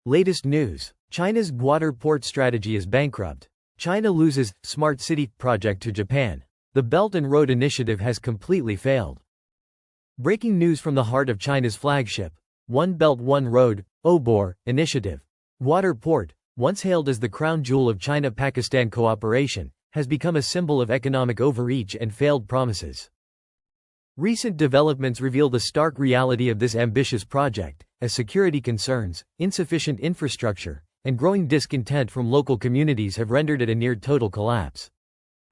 Latest news. China's Gwadar Port strategy is bankrupt. China loses Smart City project to Japan. The Belt and Road Initiative has completely failed. Breaking news from the heart of China's flagship, One Belt One Road, OBOR, initiative. Gwadar Port, once hailed as the crown jewel of China-Pakistan cooperation, has become a symbol of economic overreach and failed promises. Recent developments reveal the stark reality of this ambitious project, as security concerns, insufficient infrastructure, and growing discontent from local communities have rendered it a near-total collapse.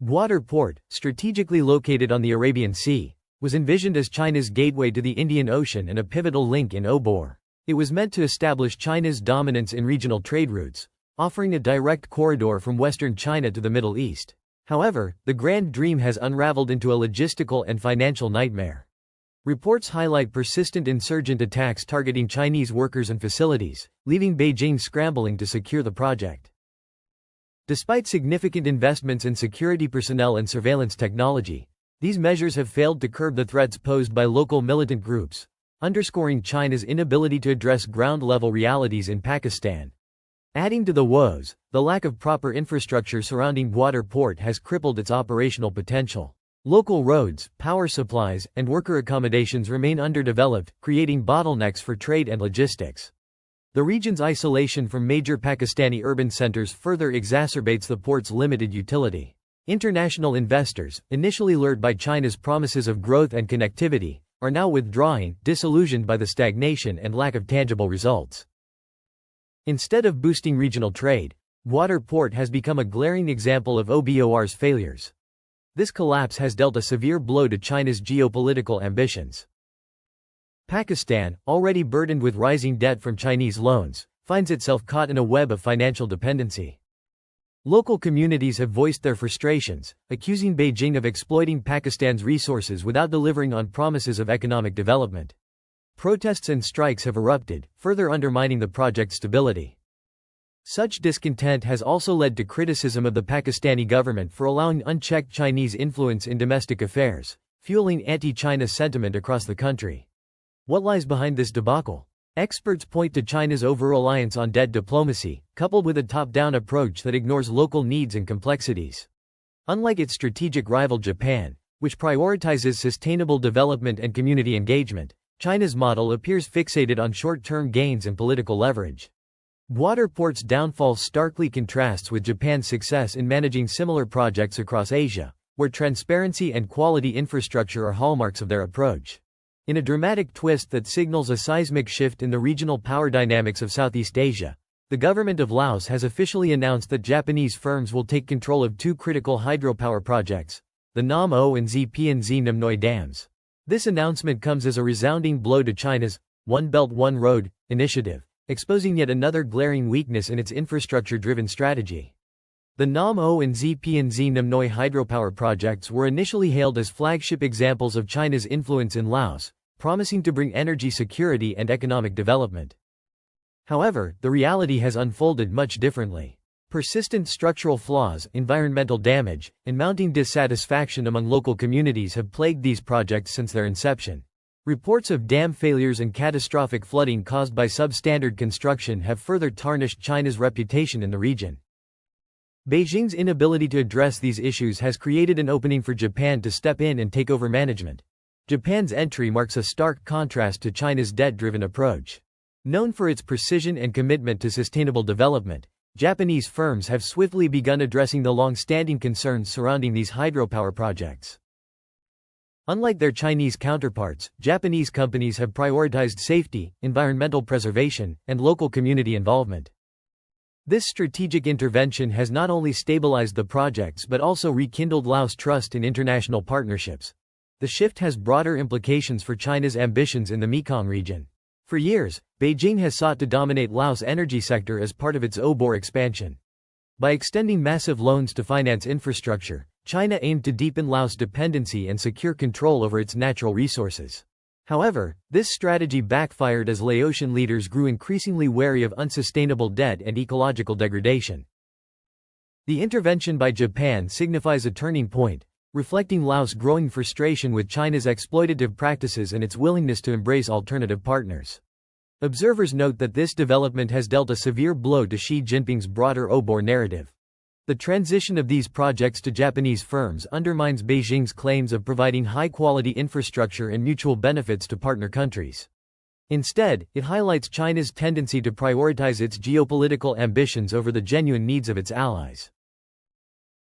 Gwadar Port, strategically located on the Arabian Sea, was envisioned as China's gateway to the Indian Ocean and a pivotal link in OBOR. It was meant to establish China's dominance in regional trade routes, offering a direct corridor from western China to the Middle East. However, the grand dream has unraveled into a logistical and financial nightmare. Reports highlight persistent insurgent attacks targeting Chinese workers and facilities, leaving Beijing scrambling to secure the project. Despite significant investments in security personnel and surveillance technology, these measures have failed to curb the threats posed by local militant groups, underscoring China's inability to address ground-level realities in Pakistan. Adding to the woes, the lack of proper infrastructure surrounding Gwadar Port has crippled its operational potential. Local roads, power supplies, and worker accommodations remain underdeveloped, creating bottlenecks for trade and logistics. The region's isolation from major Pakistani urban centers further exacerbates the port's limited utility. International investors, initially lured by China's promises of growth and connectivity, are now withdrawing, disillusioned by the stagnation and lack of tangible results. Instead of boosting regional trade, Gwadar Port has become a glaring example of OBOR's failures. This collapse has dealt a severe blow to China's geopolitical ambitions. Pakistan, already burdened with rising debt from Chinese loans, finds itself caught in a web of financial dependency. Local communities have voiced their frustrations, accusing Beijing of exploiting Pakistan's resources without delivering on promises of economic development. Protests and strikes have erupted, further undermining the project's stability. Such discontent has also led to criticism of the Pakistani government for allowing unchecked Chinese influence in domestic affairs, fueling anti-China sentiment across the country. What lies behind this debacle? Experts point to China's over-reliance on debt diplomacy, coupled with a top-down approach that ignores local needs and complexities. Unlike its strategic rival Japan, which prioritizes sustainable development and community engagement, China's model appears fixated on short-term gains and political leverage. Gwadar Port's downfall starkly contrasts with Japan's success in managing similar projects across Asia, where transparency and quality infrastructure are hallmarks of their approach. In a dramatic twist that signals a seismic shift in the regional power dynamics of Southeast Asia, the government of Laos has officially announced that Japanese firms will take control of two critical hydropower projects, the Nam O and Pian-Xe Namnoi dams. This announcement comes as a resounding blow to China's One Belt One Road initiative, exposing yet another glaring weakness in its infrastructure-driven strategy. The Nam O and Pian-Xe Namnoi hydropower projects were initially hailed as flagship examples of China's influence in Laos, promising to bring energy security and economic development. However, the reality has unfolded much differently. Persistent structural flaws, environmental damage, and mounting dissatisfaction among local communities have plagued these projects since their inception. Reports of dam failures and catastrophic flooding caused by substandard construction have further tarnished China's reputation in the region. Beijing's inability to address these issues has created an opening for Japan to step in and take over management. Japan's entry marks a stark contrast to China's debt-driven approach. Known for its precision and commitment to sustainable development, Japanese firms have swiftly begun addressing the long-standing concerns surrounding these hydropower projects. Unlike their Chinese counterparts, Japanese companies have prioritized safety, environmental preservation, and local community involvement. This strategic intervention has not only stabilized the projects but also rekindled Laos' trust in international partnerships. The shift has broader implications for China's ambitions in the Mekong region. For years, Beijing has sought to dominate Laos' energy sector as part of its OBOR expansion. By extending massive loans to finance infrastructure, China aimed to deepen Laos' dependency and secure control over its natural resources. However, this strategy backfired as Laotian leaders grew increasingly wary of unsustainable debt and ecological degradation. The intervention by Japan signifies a turning point, reflecting Laos' growing frustration with China's exploitative practices and its willingness to embrace alternative partners. Observers note that this development has dealt a severe blow to Xi Jinping's broader OBOR narrative. The transition of these projects to Japanese firms undermines Beijing's claims of providing high-quality infrastructure and mutual benefits to partner countries. Instead, it highlights China's tendency to prioritize its geopolitical ambitions over the genuine needs of its allies.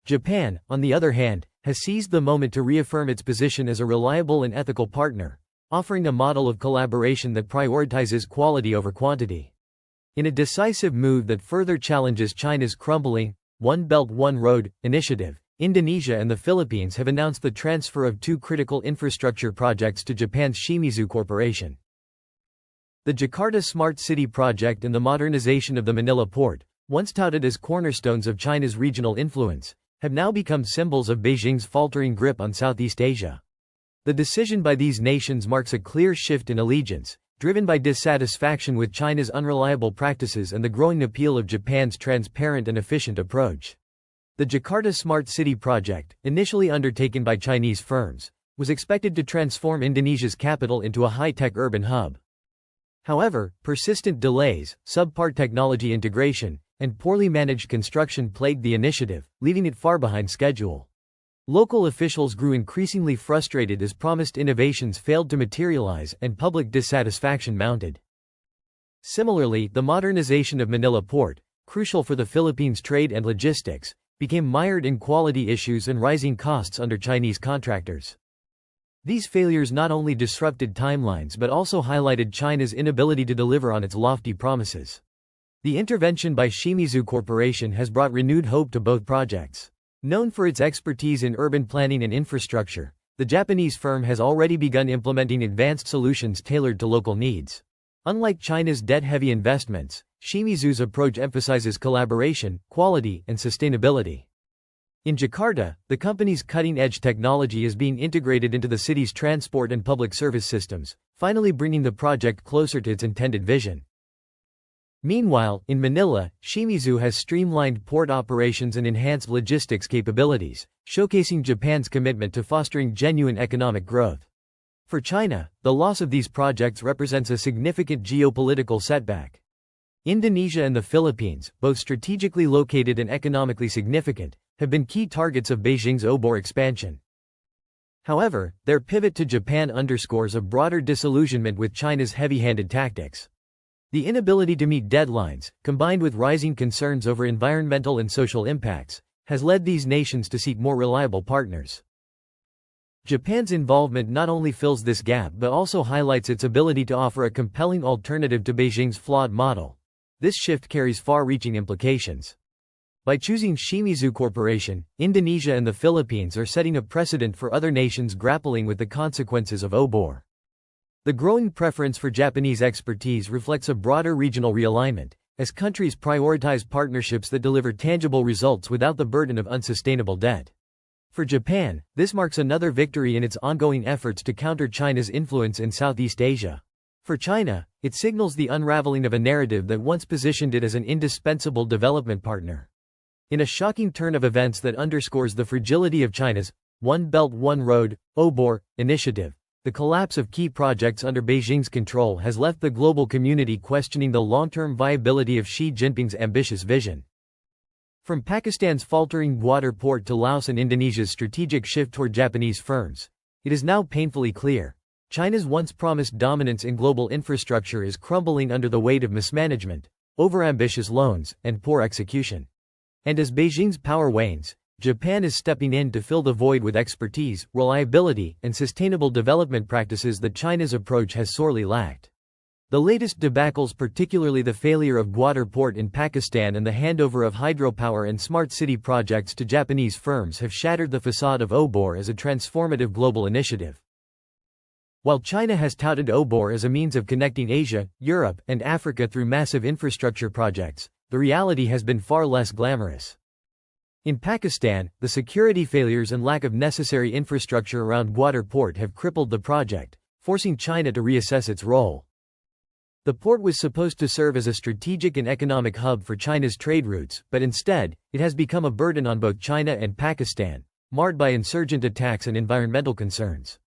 Japan, on the other hand, has seized the moment to reaffirm its position as a reliable and ethical partner, offering a model of collaboration that prioritizes quality over quantity. In a decisive move that further challenges China's crumbling One Belt One Road initiative, Indonesia and the Philippines have announced the transfer of two critical infrastructure projects to Japan's Shimizu Corporation. The Jakarta Smart City project and the modernization of the Manila port, once touted as cornerstones of China's regional influence, have now become symbols of Beijing's faltering grip on Southeast Asia. The decision by these nations marks a clear shift in allegiance, driven by dissatisfaction with China's unreliable practices and the growing appeal of Japan's transparent and efficient approach. The Jakarta Smart City project, initially undertaken by Chinese firms, was expected to transform Indonesia's capital into a high-tech urban hub. However, persistent delays, subpar technology integration, and poorly managed construction plagued the initiative, leaving it far behind schedule. Local officials grew increasingly frustrated as promised innovations failed to materialize and public dissatisfaction mounted. Similarly, the modernization of Manila Port, crucial for the Philippines' trade and logistics, became mired in quality issues and rising costs under Chinese contractors. These failures not only disrupted timelines but also highlighted China's inability to deliver on its lofty promises. The intervention by Shimizu Corporation has brought renewed hope to both projects. Known for its expertise in urban planning and infrastructure, the Japanese firm has already begun implementing advanced solutions tailored to local needs. Unlike China's debt-heavy investments, Shimizu's approach emphasizes collaboration, quality, and sustainability. In Jakarta, the company's cutting-edge technology is being integrated into the city's transport and public service systems, finally bringing the project closer to its intended vision. Meanwhile, in Manila, Shimizu has streamlined port operations and enhanced logistics capabilities, showcasing Japan's commitment to fostering genuine economic growth. For China, the loss of these projects represents a significant geopolitical setback. Indonesia and the Philippines, both strategically located and economically significant, have been key targets of Beijing's OBOR expansion. However, their pivot to Japan underscores a broader disillusionment with China's heavy-handed tactics. The inability to meet deadlines, combined with rising concerns over environmental and social impacts, has led these nations to seek more reliable partners. Japan's involvement not only fills this gap but also highlights its ability to offer a compelling alternative to Beijing's flawed model. This shift carries far-reaching implications. By choosing Shimizu Corporation, Indonesia and the Philippines are setting a precedent for other nations grappling with the consequences of OBOR. The growing preference for Japanese expertise reflects a broader regional realignment, as countries prioritize partnerships that deliver tangible results without the burden of unsustainable debt. For Japan, this marks another victory in its ongoing efforts to counter China's influence in Southeast Asia. For China, it signals the unraveling of a narrative that once positioned it as an indispensable development partner. In a shocking turn of events that underscores the fragility of China's One Belt One Road (OBOR) initiative, the collapse of key projects under Beijing's control has left the global community questioning the long-term viability of Xi Jinping's ambitious vision. From Pakistan's faltering Gwadar Port to Laos and Indonesia's strategic shift toward Japanese firms, it is now painfully clear: China's once promised dominance in global infrastructure is crumbling under the weight of mismanagement, overambitious loans, and poor execution. And as Beijing's power wanes, Japan is stepping in to fill the void with expertise, reliability, and sustainable development practices that China's approach has sorely lacked. The latest debacles, particularly the failure of Gwadar Port in Pakistan and the handover of Hydropower and Smart City projects to Japanese firms, have shattered the facade of OBOR as a transformative global initiative. While China has touted OBOR as a means of connecting Asia, Europe, and Africa through massive infrastructure projects, the reality has been far less glamorous. In Pakistan, the security failures and lack of necessary infrastructure around Gwadar Port have crippled the project, forcing China to reassess its role. The port was supposed to serve as a strategic and economic hub for China's trade routes, but instead, it has become a burden on both China and Pakistan, marred by insurgent attacks and environmental concerns.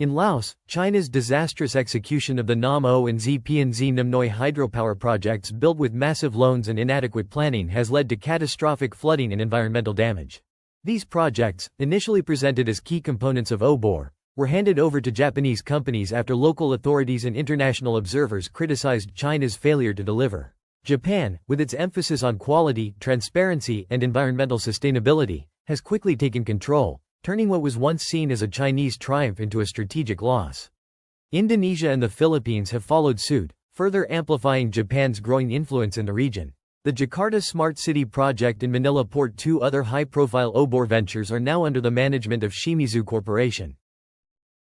In Laos, China's disastrous execution of the Nam O and Z Pian-Xe Nam Noi hydropower projects built with massive loans and inadequate planning has led to catastrophic flooding and environmental damage. These projects, initially presented as key components of OBOR, were handed over to Japanese companies after local authorities and international observers criticized China's failure to deliver. Japan, with its emphasis on quality, transparency, and environmental sustainability, has quickly taken control, turning what was once seen as a Chinese triumph into a strategic loss. Indonesia and the Philippines have followed suit, further amplifying Japan's growing influence in the region. The Jakarta Smart City project and Manila Port, two other high-profile OBOR ventures, are now under the management of Shimizu Corporation.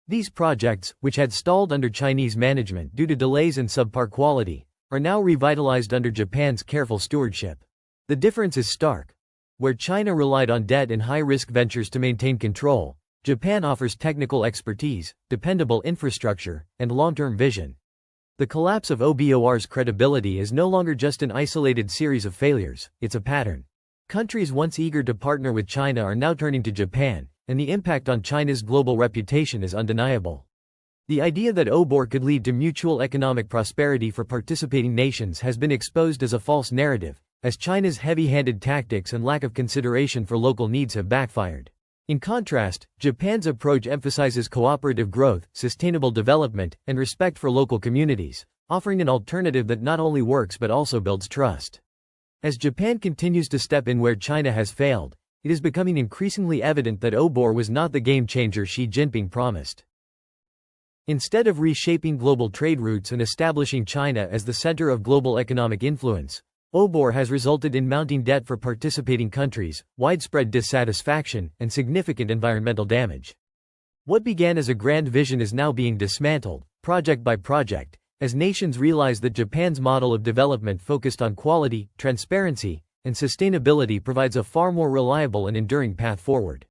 These projects, which had stalled under Chinese management due to delays and subpar quality, are now revitalized under Japan's careful stewardship. The difference is stark. Where China relied on debt and high-risk ventures to maintain control, Japan offers technical expertise, dependable infrastructure, and long-term vision. The collapse of OBOR's credibility is no longer just an isolated series of failures, it's a pattern. Countries once eager to partner with China are now turning to Japan, and the impact on China's global reputation is undeniable. The idea that OBOR could lead to mutual economic prosperity for participating nations has been exposed as a false narrative, as China's heavy-handed tactics and lack of consideration for local needs have backfired. In contrast, Japan's approach emphasizes cooperative growth, sustainable development, and respect for local communities, offering an alternative that not only works but also builds trust. As Japan continues to step in where China has failed, it is becoming increasingly evident that OBOR was not the game-changer Xi Jinping promised. Instead of reshaping global trade routes and establishing China as the center of global economic influence, OBOR has resulted in mounting debt for participating countries, widespread dissatisfaction, and significant environmental damage. What began as a grand vision is now being dismantled, project by project, as nations realize that Japan's model of development focused on quality, transparency, and sustainability provides a far more reliable and enduring path forward.